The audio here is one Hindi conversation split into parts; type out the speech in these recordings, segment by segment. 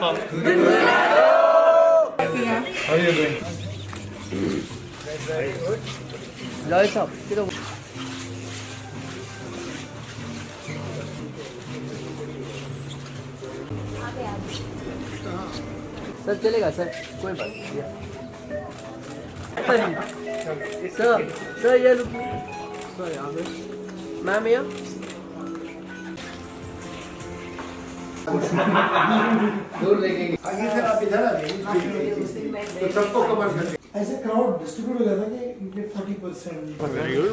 How are you doing? Lights up. Sir चलेगा सर कोई बात नहीं सर ये लुक सर यहाँ पे मैम ये दूर देखेंगे आगे सर आप इधर आ जाइए तो सबको कवर कर ऐसे क्राउड डिस्ट्रीब्यूट हो जाता है कि इनके 40% वेरी गुड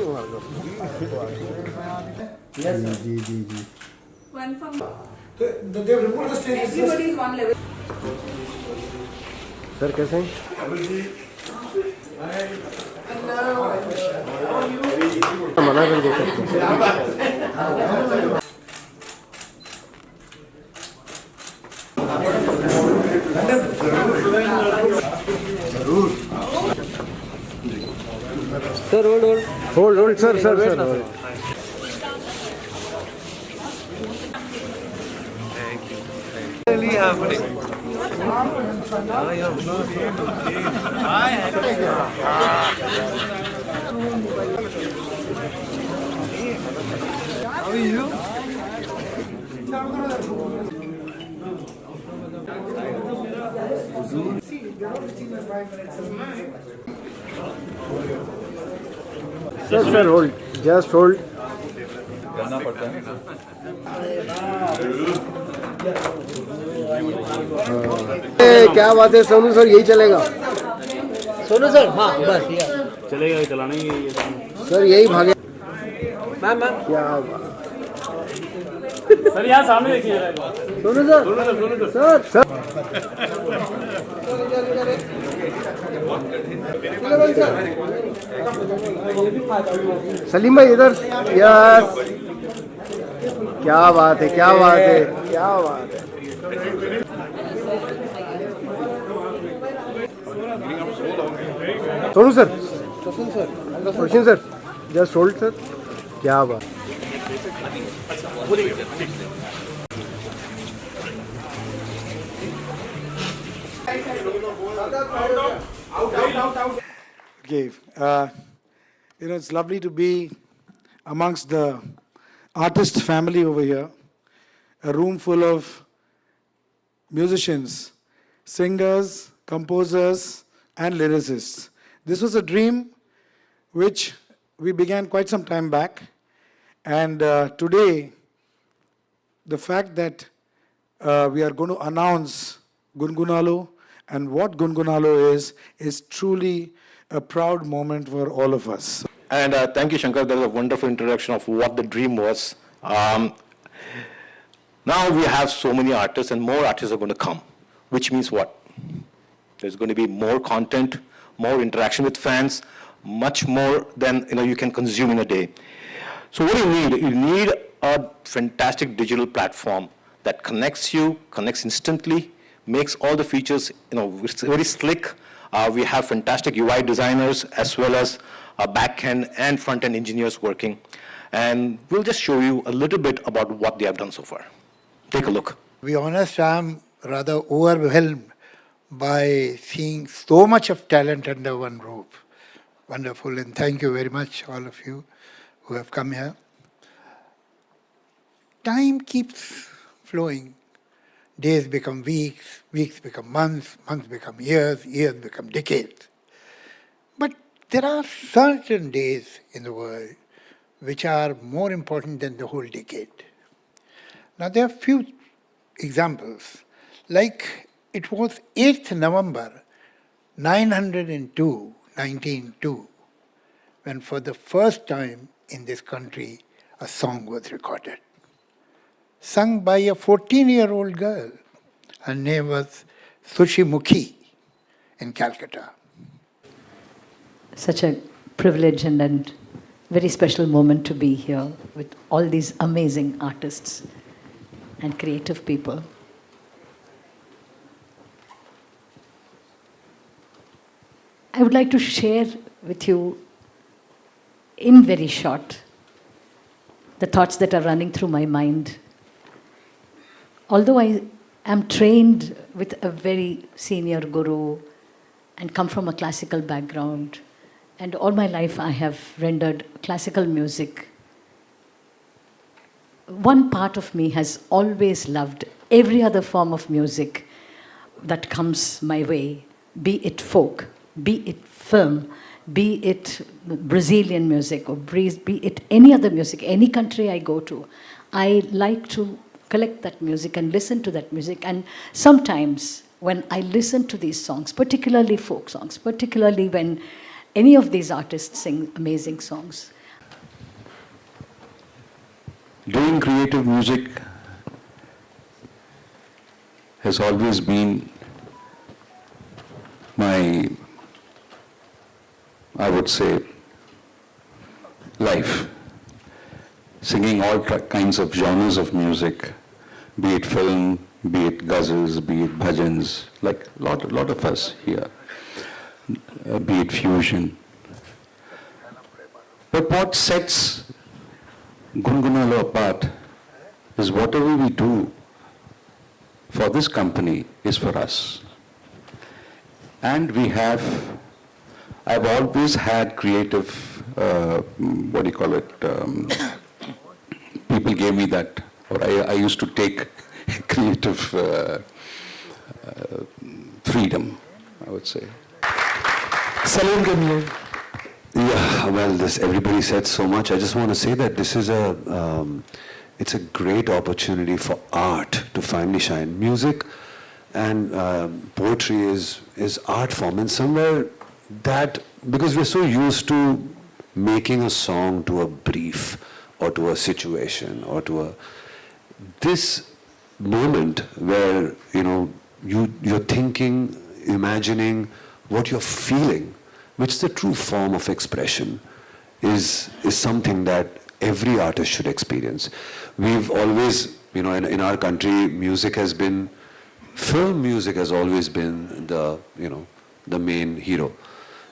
जी One from तो they remove the stage everybody is one level. Sir कैसे हैं मना कर दो sir hold sir Really happening. How are you? Sir hold just hold करना पड़ता है क्या बात है सोनू सर यही चलेगा सोनू सर हाँ बस चलेगा चलाना ही है सर यही भागे मैम क्या बात सर यहाँ सामने देखिए सोनू सर सलीम भाई इधर यस क्या बात है सोनू सर रोशन सर जस्ट होल्ड सर क्या बात Okay, it's lovely to be amongst the artist family over here, a room full of musicians, singers, composers, and lyricists. This was a dream which we began quite some time back, and today, the fact that we are going to announce Gungunalo and what Gungunalo is truly a proud moment for all of us. And thank you, Shankar. That was a wonderful introduction of what the dream was. Now we have so many artists, and more artists are going to come, which means what? There's going to be more content, more interaction with fans, much more than you can consume in a day. So what do you need? You need a fantastic digital platform that connects instantly, makes all the features, it's very slick. We have fantastic UI designers as well as back-end and front-end engineers working. And we'll just show you a little bit about what they have done so far. Take a look. To be honest, I'm rather overwhelmed by seeing so much of talent under one roof. Wonderful, and thank you very much, all of you who have come here. Time keeps flowing. Days become weeks, weeks become months, months become years, years become decades. But there are certain days in the world which are more important than the whole decade. Now there are few examples, like it was 8th November 1902, when for the first time in this country a song was recorded. Sung by a 14-year-old girl. Her name was Sushi Mukhi in Calcutta. Such a privilege and a very special moment to be here with all these amazing artists and creative people. I would like to share with you in very short the thoughts that are running through my mind. Although I am trained with a very senior guru and come from a classical background. And all my life I have rendered classical music. One part of me has always loved every other form of music that comes my way, be it folk, be it film, be it Brazilian music, or be it any other music, any country I go to. I like to collect that music and listen to that music. And sometimes when I listen to these songs, particularly folk songs, particularly when any of these artists sing amazing songs, doing creative music has always been my, I would say, life. Singing all kinds of genres of music, be it film, be it ghazals, be it bhajans, like a lot of us here, be it fusion. But what sets Gungunalo apart is whatever we do for this company is for us. And I've always had creative, what do you call it, people gave me that, or I used to take creative freedom, I would say. Salim Gamir. Yeah, well, everybody said so much. I just want to say that this is it's a great opportunity for art to finally shine. Music and poetry is art form, and somewhere that, because we're so used to making a song to a brief or to a situation or to this moment where you're thinking, imagining what you're feeling, which is the true form of expression, is something that every artist should experience. We've always, in our country, film music has always been the main hero.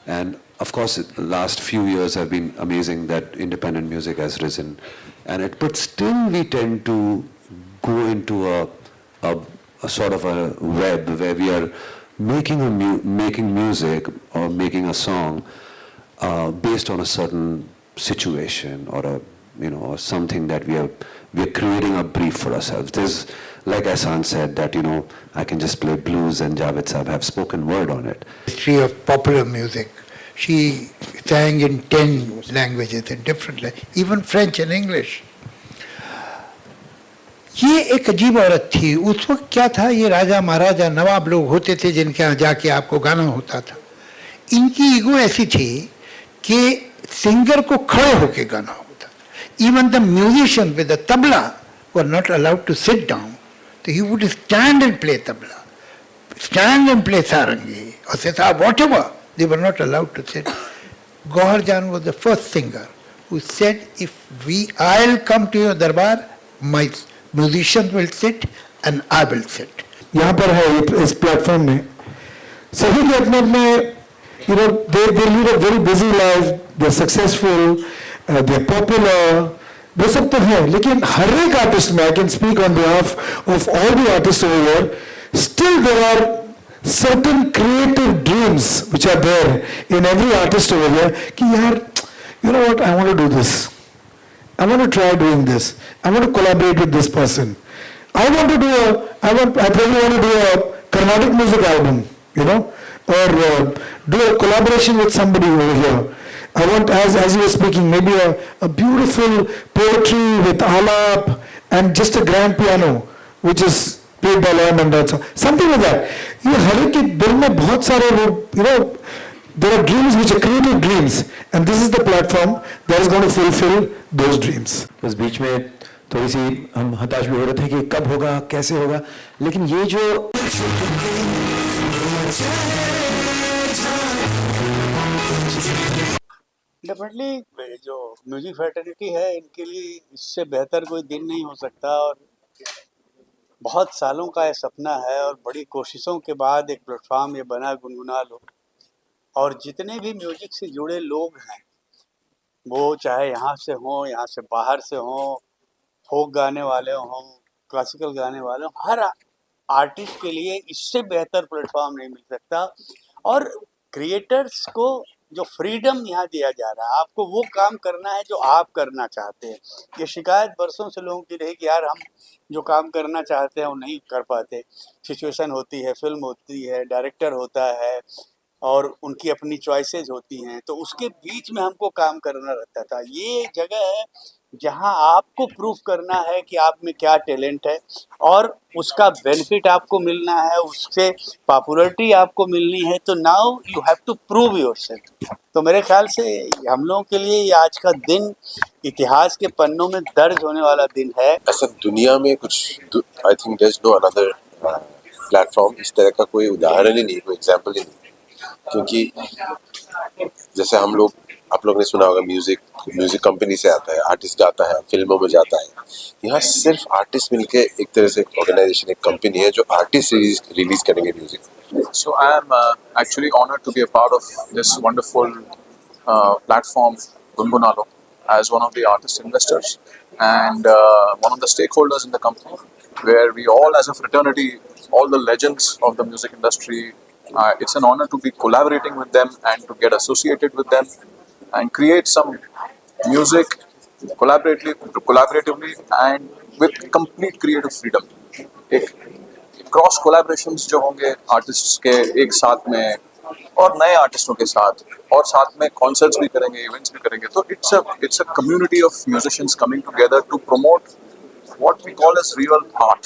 And of course, the last few years have been amazing that independent music has risen. But still we tend to go into a sort of a web where we are making music or making a song based on a certain situation or or something that we are creating a brief for ourselves. There's, like Ahsan said, that I can just play blues and Javed Sahab have spoken word on it. History of popular music. She sang in 10 languages, in different languages, even French and English. ये एक अजीब औरत थी. उस वक्त क्या था, ये राजा महाराजा नवाब लोग होते थे जिनके यहाँ जाके आपको गाना होता था. इनकी ईगो ऐसी थी कि सिंगर को खड़े होके गाना होता. Even the musicians with the tabla were not allowed to sit down. So he would stand and play tabla, stand and play sarangi or sitar, whatever. They were not allowed to sit. Gauhar Jan was the first singer who said, I'll come to your darbar, my musicians will sit and I will sit. यहाँ पर है इस प्लेटफॉर्म में सभी के अपने they lead a very busy life, they're successful, they're popular, वो सब तो है, लेकिन हर एक आर्टिस्ट में, I can speak on behalf of all the artists over here, still there are certain creative dreams which are there in every artist over here कि यार, you know what, I want to do this, I want to try doing this, I want to collaborate with this person, I probably want to do a Carnatic music album, or do a collaboration with somebody over here. I want, as you were speaking, maybe a beautiful poetry with alap and just a grand piano, which is played by Laya Mandratsa. Something like that. ये हर एक के दिल में बहुत सारे लोग, there are dreams which are creative dreams, and this is the platform that is going to fulfill those dreams. इस बीच में थोड़ी सी हम हताश भी हो रहे थे कि कब होगा, कैसे होगा, लेकिन ये जो डेफिनेटली जो म्यूजिक फ्रेटर्निटी है, इनके लिए इससे बेहतर कोई दिन नहीं हो सकता. और बहुत सालों का ये सपना है और बड़ी कोशिशों के बाद एक प्लेटफॉर्म ये बना गुनगुना लो. और जितने भी म्यूजिक से जुड़े लोग हैं, वो चाहे यहाँ से हों, यहाँ से बाहर से हों, फोक गाने वाले हों, क्लासिकल गाने वाले हों, आर्टिस्ट के लिए इससे बेहतर प्लेटफॉर्म नहीं मिल सकता। और क्रिएटर्स को जो फ्रीडम यहाँ दिया जा रहा है, आपको वो काम करना है जो आप करना चाहते हैं। ये शिकायत बरसों से लोगों की रही कि यार हम जो काम करना चाहते हैं वो नहीं कर पाते। सिचुएशन होती है, फिल्म होती है, डायरेक्टर होता है और उनकी अपनी चॉइसेस होती हैं, तो उसके बीच में हमको काम करना रहता था। ये जगह है जहाँ आपको प्रूफ करना है कि आप में क्या टैलेंट है और उसका बेनिफिट आपको मिलना है, उससे पॉपुलैरिटी आपको मिलनी है। तो now you have to prove yourself. तो मेरे ख्याल से हम लोगों के लिए ये आज का दिन इतिहास के पन्नों में दर्ज होने वाला दिन है। ऐसा दुनिया में कुछ, I think there is no another platform, इस तरह का कोई उदाहरण ही नहीं, कोई एग्जांपल ही नहीं। क्योंकि जैसे हम लोग, आप लोग ने सुना होगा, म्यूजिक कंपनी से आता है, आर्टिस्ट जाता है, फिल्मों में जाता है। यहाँ सिर्फ आर्टिस्ट मिलके एक तरह से ऑर्गेनाइजेशन, एक कंपनी है जो आर्टिस्ट रिलीज करेंगे music. So I am actually honored to be a part of this wonderful platform, Gungunalo, as one of the artist investors and one of the stakeholders in the company, where we all, as a fraternity, all the legends of the music industry, it's an honor to be collaborating with them and to get associated with them and create some music collaboratively and with complete creative freedom. एक क्रॉस कोलैबोरेशंस जो होंगे आर्टिस्ट्स के एक साथ में और नए आर्टिस्टों के साथ, और साथ में कॉन्सर्ट्स भी करेंगे, इवेंट्स भी करेंगे। तो it's a community of musicians coming together to promote what we call as real art,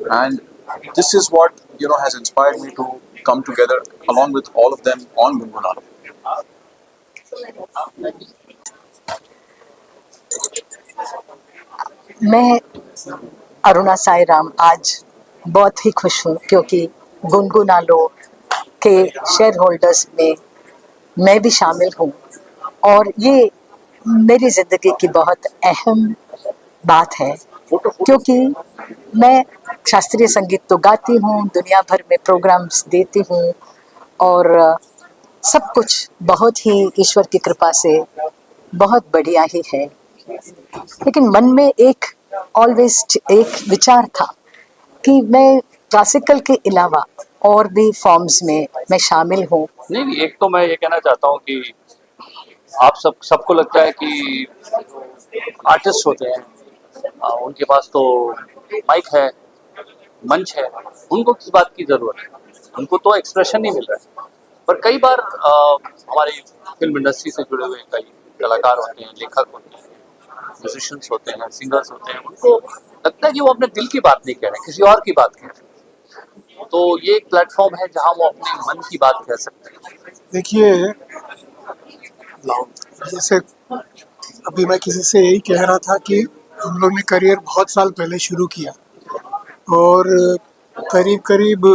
and this is what has inspired me to come together along with all of them on Gungunalo. मैं अरुणा साई राम आज बहुत ही खुश हूँ क्योंकि गुनगुनालो के शेयर होल्डर्स में मैं भी शामिल हूँ और ये मेरी ज़िंदगी की बहुत अहम बात है क्योंकि मैं शास्त्रीय संगीत तो गाती हूँ, दुनिया भर में प्रोग्राम्स देती हूँ और सब कुछ बहुत ही ईश्वर की कृपा से बहुत बढ़िया ही है। लेकिन मन में एक विचार था कि मैं क्लासिकल के अलावा और भी फॉर्म्स में मैं शामिल हूँ। नहीं, एक तो मैं ये कहना चाहता हूँ कि आप सबको लगता है कि आर्टिस्ट होते हैं, उनके पास तो माइक है, मंच है, उनको किस बात की ज़रूरत है, उनको तो एक्सप्रेशन नहीं मिल रहा है। पर कई बार हमारी फिल्म इंडस्ट्री से जुड़े हुए कई कलाकार होते हैं, लेखक होते हैं, म्यूजिशियंस होते हैं, सिंगर्स होते हैं, उनको लगता है कि वो अपने दिल की बात नहीं कह रहे, किसी और की बात कह रहे हैं। तो ये एक प्लेटफॉर्म है जहाँ वो अपने मन की बात कह सकते हैं। देखिए, जैसे अभी मैं किसी से यही कह रहा था कि हम लोग ने करियर बहुत साल पहले शुरू किया और करीब करीब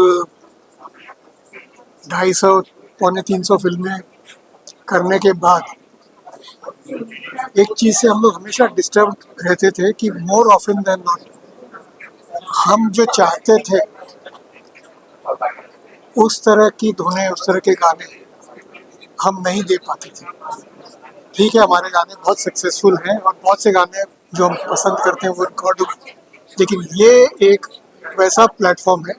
250 पौने 300 फिल्में करने के बाद एक चीज़ से हम लोग हमेशा डिस्टर्ब रहते थे कि मोर ऑफन देन नॉट हम जो चाहते थे उस तरह की धुनें, उस तरह के गाने हम नहीं दे पाते थे। ठीक है, हमारे गाने बहुत सक्सेसफुल हैं और बहुत से गाने जो हम पसंद करते हैं वो रिकॉर्ड हुए, लेकिन ये एक वैसा प्लेटफॉर्म है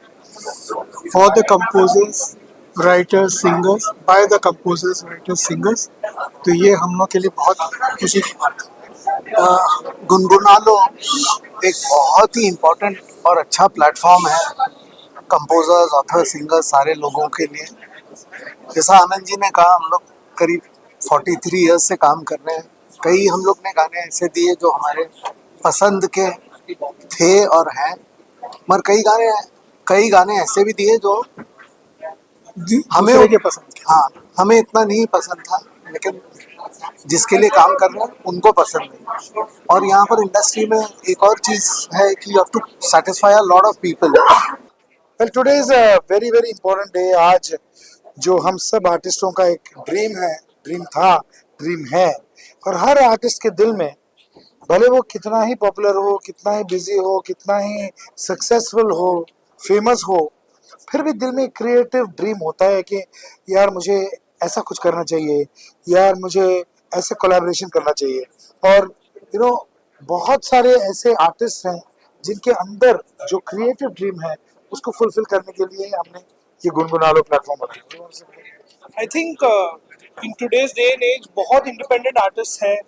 for the composers, writers, singers, by the composers, writers, singers. तो ये हम लोग के लिए बहुत खुशी की बात है। गुनगुनालो एक बहुत ही इम्पोर्टेंट और अच्छा प्लेटफॉर्म है कंपोजर्स, ऑथर, सिंगर्स, सारे लोगों के लिए। जैसा आनंद जी ने कहा, हम लोग करीब 43 इयर्स से काम कर रहे हैं। कई हम लोग ने गाने ऐसे दिए जो हमारे पसंद के थे और हैं, मगर कई गाने ऐसे भी दिए जो हमें पसंद, हाँ, हमें इतना नहीं पसंद था, लेकिन जिसके लिए काम कर रहे हैं उनको पसंद नहीं। और यहाँ पर इंडस्ट्री में एक और चीज़ है कि you have to satisfy a lot of people. Well, today is a very very important day. आज जो हम सब आर्टिस्टों का एक ड्रीम है, ड्रीम था, ड्रीम है, और हर आर्टिस्ट के दिल में, भले वो कितना ही पॉपुलर हो, कितना ही बिजी हो, कितना ही सक्सेसफुल हो, फेमस हो, फिर भी दिल में क्रिएटिव ड्रीम होता है कि यार मुझे ऐसा कुछ करना चाहिए, यार मुझे ऐसे कोलैबोरेशन करना चाहिए। और बहुत सारे ऐसे आर्टिस्ट हैं जिनके अंदर जो क्रिएटिव ड्रीम है उसको फुलफिल करने के लिए हमने ये गुनगुना लो प्लेटफॉर्म बनाया। I think in today's day and as बहुत इंडिपेंडेंट आर्टिस्ट हैं।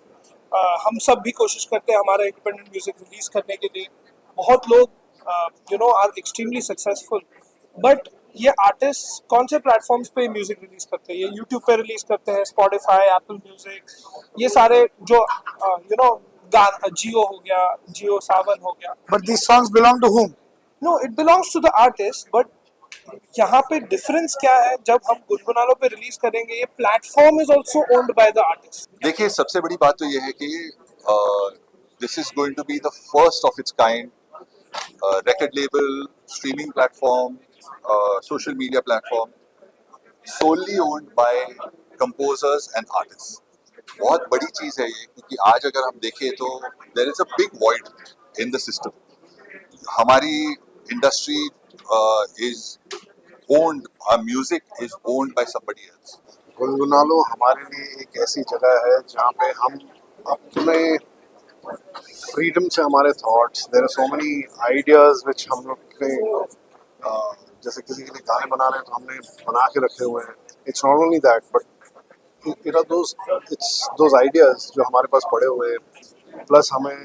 हम सब भी कोशिश करते हैं हमारा इंडिपेंडेंट म्यूजिक रिलीज करने के लिए। बहुत लोग आर एक्सट्रीमली सक्सेसफुल, बट ये आर्टिस्ट कौन से प्लेटफॉर्म्स पे म्यूजिक रिलीज करते हैं? ये यूट्यूब पे रिलीज करते हैं, स्पॉटिफाई, एप्पल म्यूजिक, ये सारे जो जियो हो गया, जियो सावन हो गया। But this songs belong to whom? No, it belongs to the artist, but यहाँ पे डिफरेंस क्या है? जब हम गुनगुनालो पे रिलीज करेंगे, ये platform is also owned by the artist. देखिए, सबसे बड़ी बात तो ये है कि this is going to be the first of its kind record label, streaming platform, social media platform, solely owned by composers and artists. बहुत बड़ी चीज़ है ये, क्योंकि आज अगर हम देखें तो there is a big void in the system. हमारी industry is owned, our music is owned by somebody else. गुनगुनालो हमारे लिए एक ऐसी जगह है जहाँ पे हम अपने फ्रीडम से हमारे thoughts, there are so many ideas which हम लोग के जैसे किसी के लिए गाने बना रहे हैं तो हमने बना के रखे हुए हैं। It's not only that, but it are those ideas जो हमारे पास पड़े हुए हैं, प्लस हमें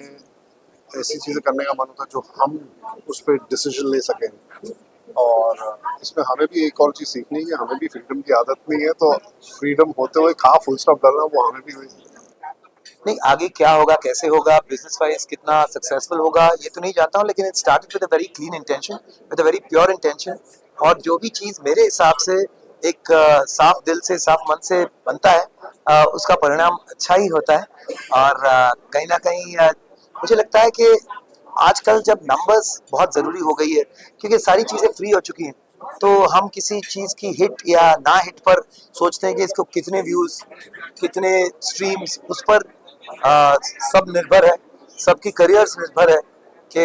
ऐसी चीज़ें करने का मन होता है जो हम उस पर डिसीजन ले सकें। और इसमें हमें भी एक और चीज़ सीखनी है कि हमें भी फ्रीडम की आदत नहीं है, तो फ्रीडम होते हुए कहाँ फुल स्टॉप डालना वो हमें भी हुई नहीं। आगे क्या होगा, कैसे होगा, बिजनेस वाइज कितना सक्सेसफुल होगा, ये तो नहीं जानता हूँ, लेकिन it started with a very clean intention, with a very pure intention. और जो भी चीज़ मेरे हिसाब से एक साफ दिल से, साफ मन से बनता है, उसका परिणाम अच्छा ही होता है। और कहीं ना कहीं मुझे लगता है कि आजकल जब नंबर्स बहुत ज़रूरी हो गई है, क्योंकि सारी चीज़ें फ्री हो चुकी हैं, तो हम किसी चीज़ की हिट या ना हिट पर सोचते हैं कि इसको कितने व्यूज़, कितने स्ट्रीम्स, उस पर सब निर्भर है, सबकी करियर्स निर्भर है कि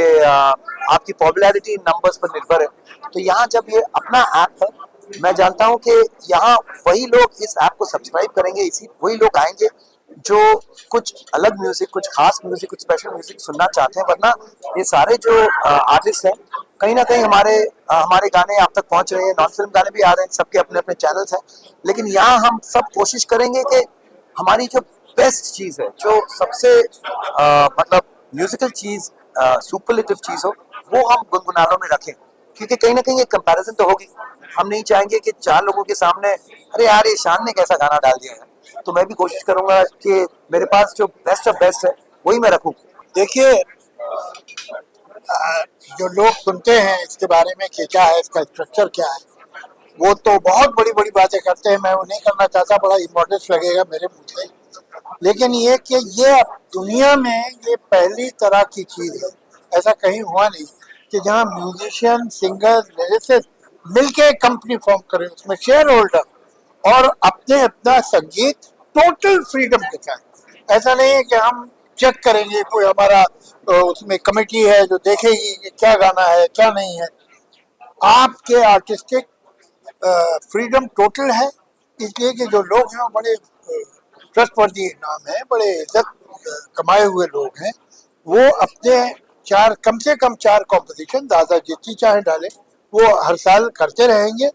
आपकी पॉपुलैरिटी नंबर्स पर निर्भर है। तो यहाँ जब ये अपना ऐप है, मैं जानता हूँ कि यहाँ वही लोग इस ऐप को सब्सक्राइब करेंगे, वही लोग आएंगे जो कुछ अलग म्यूजिक, कुछ खास म्यूजिक, कुछ स्पेशल म्यूजिक सुनना चाहते हैं। वरना ये सारे जो आर्टिस्ट हैं, कहीं ना कहीं हमारे गाने आप तक पहुंच रहे हैं, नॉन फिल्म गाने भी आ रहे हैं, सबके अपने अपने चैनल्स हैं। लेकिन यहाँ हम सब कोशिश करेंगे कि हमारी जो बेस्ट चीज़ है, जो सबसे मतलब म्यूजिकल चीज़, सुपरलेटिव चीज़ हो, वो हम गुनगुनालों में रखें। क्योंकि कहीं ना कहीं एक कंपैरिजन तो होगी। हम नहीं चाहेंगे कि 4 लोगों के सामने अरे यार ये शान ने कैसा गाना डाल दिया है। तो मैं भी कोशिश करूंगा कि मेरे पास जो बेस्ट ऑफ बेस्ट है वही मैं रखूं। देखिए, जो लोग सुनते हैं इसके बारे में कि क्या है, इसका स्ट्रक्चर क्या है, वो तो बहुत बड़ी बड़ी बातें करते हैं। मैं वो नहीं करना चाहता, बड़ा इमोडेस्ट लगेगा मेरे मुँह से। लेकिन ये कि ये दुनिया में ये पहली तरह की चीज़ है, ऐसा कहीं हुआ नहीं कि जहाँ म्यूजिशियन, सिंगर, लिरिसिस्ट मिलके कंपनी फॉर्म करें, उसमें शेयर होल्डर और अपने अपना संगीत टोटल फ्रीडम के साथ। ऐसा नहीं है कि हम चेक करेंगे, कोई हमारा उसमें कमेटी है जो देखेगी कि क्या गाना है क्या नहीं है। आपके आर्टिस्टिक फ्रीडम टोटल है, इसलिए कि जो लोग हैं वो बड़े ट्रस्टवर्दी नाम है, बड़े इज्जत कमाए हुए लोग हैं। वो अपने कम से कम 4 कॉम्पोजिशन, ज़्यादा जितनी चाहे डालें, वो हर साल करते रहेंगे।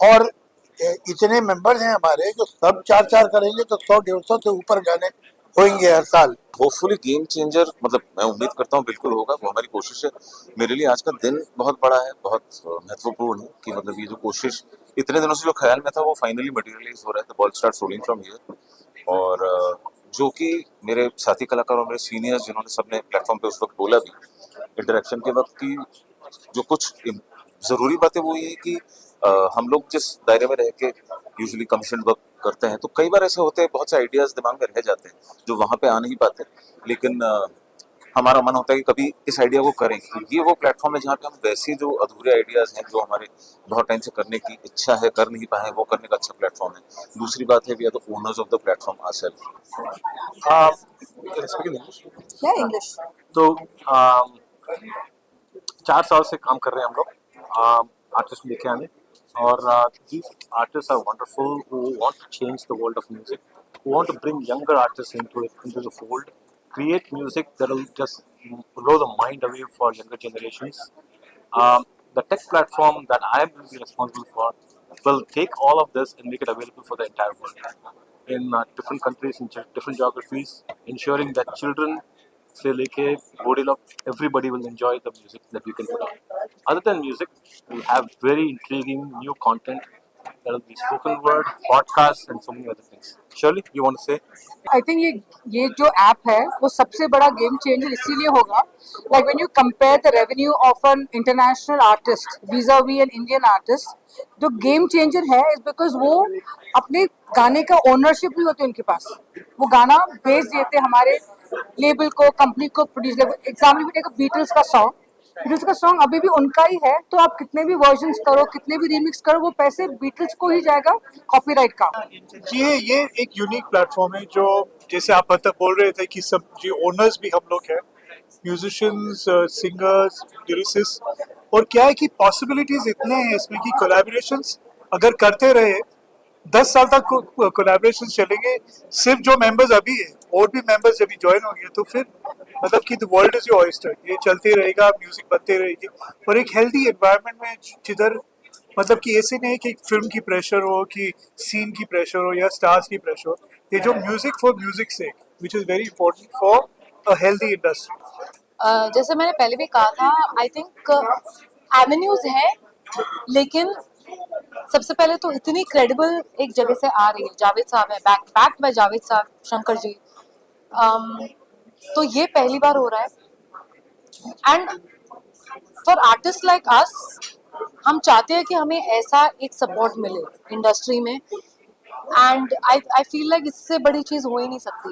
और इतने मेंबर्स हैं हमारे जो सब 4 करेंगे तो 100-150 से ऊपर गाने होंगे हर साल। होपफुली गेम चेंजर, मतलब मैं उम्मीद करता हूँ बिल्कुल होगा, वो हमारी कोशिश है। मेरे लिए आज का दिन बहुत बड़ा है, बहुत महत्वपूर्ण है कि मतलब ये जो कोशिश इतने दिनों से जो ख्याल में था वो फाइनली मटेरियलाइज हो रहा है। The ball starts rolling from here. और जो कि मेरे साथी कलाकार और मेरे सीनियर्स जिन्होंने सबने प्लेटफॉर्म पे उस वक्त बोला भी इंटरेक्शन के वक्त की जो कुछ ज़रूरी बातें, वो ये कि हम लोग जिस दायरे में रह के यूजुअली कमीशन वर्क करते हैं, तो कई बार ऐसे होते हैं, बहुत से आइडियाज़ दिमाग में रह जाते हैं जो वहाँ पे आ नहीं पाते। लेकिन हमारा मन होता है कि कभी इस आइडिया को करें। तो ये वो प्लेटफॉर्म है जहाँ पे हम वैसे जो अधूरे आइडियाज़ हैं, जो हमारे बहुत टाइम से करने की इच्छा है, कर नहीं पाए, वो करने का अच्छा प्लेटफॉर्म है। दूसरी बात है, we are the owners of the platform ourselves. English. तो 4 साल से काम कर रहे हैं हम लोग आर्टिस्ट लेके आने, और these artists are wonderful who want to change the world of music, who want to bring younger artists into the fold, create music that will just blow the mind away for younger generations. the tech platform that I am going to be responsible for will take all of this and make it available for the entire world in different countries, in different geographies, ensuring that children, say leke, body love, everybody will enjoy the music that we can put out. Other than music, we have very intriguing new content. There will be spoken word, podcasts, and so many other things. Shirley, you want to say? I think ये जो ऐप है वो सबसे बड़ा गेम चेंजर इसीलिए होगा like when you compare the revenue of an international artist visa V an Indian artist जो गेम चेंजर है इज बिकॉज वो अपने गाने का ओनरशिप नहीं होती उनके पास वो गाना बेच देते हमारे लेबल को कंपनी को प्रोड्यूस एग्जाम्पल भी देखो बीटल्स का सॉन्ग अभी भी उनका ही है तो आप कितने भी वर्जन्स करो कितने भी रीमिक्स करो वो पैसे बीटल्स को ही जाएगा कॉपीराइट का ये एक यूनिक प्लेटफॉर्म है जो जैसे आप बोल रहे थे कि सब जो ओनर्स भी हम लोग हैं म्यूजिशियंस सिंगर्स लिरिसिस्ट और क्या है कि पॉसिबिलिटीज इतने हैं इसमें कि कोलैबोरेशंस अगर करते रहे 10 साल तक कोलैबोरेशन चलेंगे सिर्फ जो मेंबर्स अभी है और भी मेंबर्स जब ज्वाइन होंगे तो फिर मतलब कि the world is your oyster ये चलते रहेगा म्यूजिक बनते रहेगी और एक हेल्दी एनवायरनमेंट में जिधर मतलब कि ऐसे नहीं कि फिल्म की प्रेशर हो कि सीन की प्रेशर हो या स्टार्स की प्रेशर हो ये जो म्यूजिक फॉर म्यूजिक से which is very important for a healthy industry जैसे मैंने पहले भी कहा था आई थिंक एवेन्यूज है लेकिन सबसे पहले तो इतनी क्रेडिबल एक जगह से आ रही है जावेद साहब है बैक्ड बाय जावेद साहब शंकर जी तो ये पहली बार हो रहा है and for artist like us हम चाहते हैं कि हमें ऐसा एक सपोर्ट मिले इंडस्ट्री में एंड आई फील लाइक इससे बड़ी चीज़ हो ही नहीं सकती